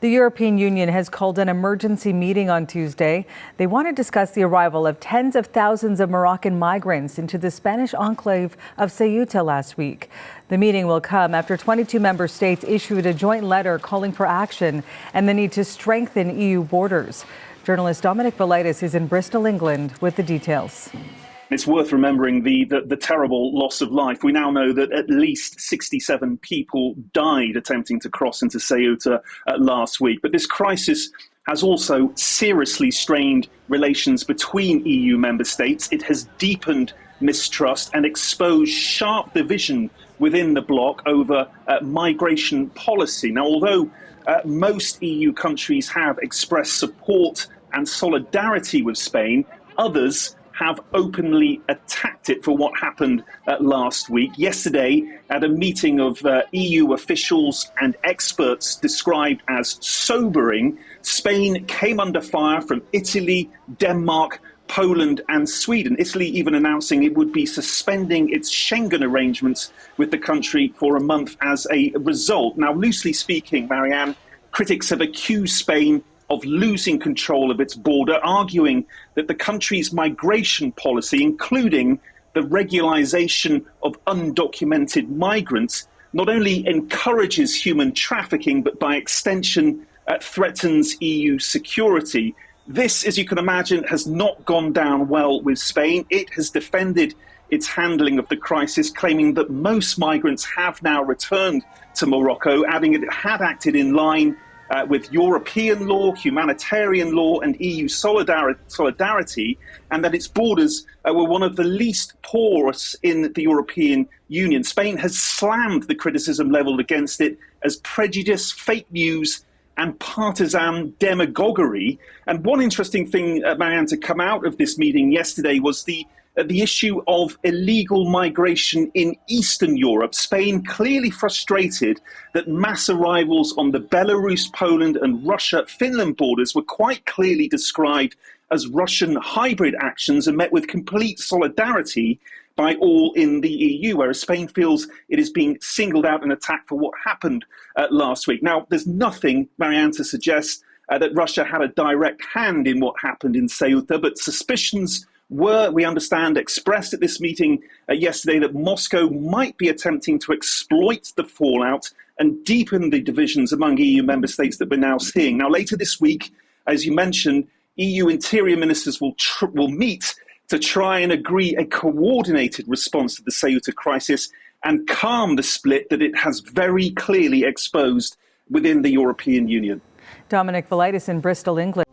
The European Union has called an emergency meeting on Tuesday. They want to discuss the arrival of tens of thousands of Moroccan migrants into the Spanish enclave of Ceuta last week. The meeting will come after 22 member states issued a joint letter calling for action and the need to strengthen EU borders. Journalist Dominic Velitis is in Bristol, England, with the details. It's worth remembering the terrible loss of life. We now know that at least 67 people died attempting to cross into Ceuta last week. But this crisis has also seriously strained relations between EU member states. It has deepened mistrust and exposed sharp division within the bloc over migration policy. Now, although most EU countries have expressed support and solidarity with Spain, others have openly attacked it for what happened last week. Yesterday, at a meeting of EU officials and experts described as sobering, Spain came under fire from Italy, Denmark, Poland and Sweden. Italy even announcing it would be suspending its Schengen arrangements with the country for a month as a result. Now, loosely speaking, Marianne, critics have accused Spain of losing control of its border, arguing that the country's migration policy, including the regularization of undocumented migrants, not only encourages human trafficking, but by extension threatens EU security. This, as you can imagine, has not gone down well with Spain. It has defended its handling of the crisis, claiming that most migrants have now returned to Morocco, adding it had acted in line with European law, humanitarian law and EU solidarity, and that its borders were one of the least porous in the European Union. Spain has slammed the criticism levelled against it as prejudice, fake news and partisan demagoguery. And one interesting thing, Marianne, to come out of this meeting yesterday was the issue of illegal migration in Eastern Europe. Spain clearly frustrated that mass arrivals on the Belarus, Poland and Russia-Finland borders were quite clearly described as Russian hybrid actions and met with complete solidarity by all in the EU, whereas Spain feels it is being singled out and attacked for what happened last week. Now, there's nothing, Marianne, to suggest that Russia had a direct hand in what happened in Ceuta, but suspicions were, we understand, expressed at this meeting yesterday that Moscow might be attempting to exploit the fallout and deepen the divisions among EU member states that we're now seeing. Now, later this week, as you mentioned, EU interior ministers will meet to try and agree a coordinated response to the Ceuta crisis and calm the split that it has very clearly exposed within the European Union. Dominic Velitis in Bristol, England.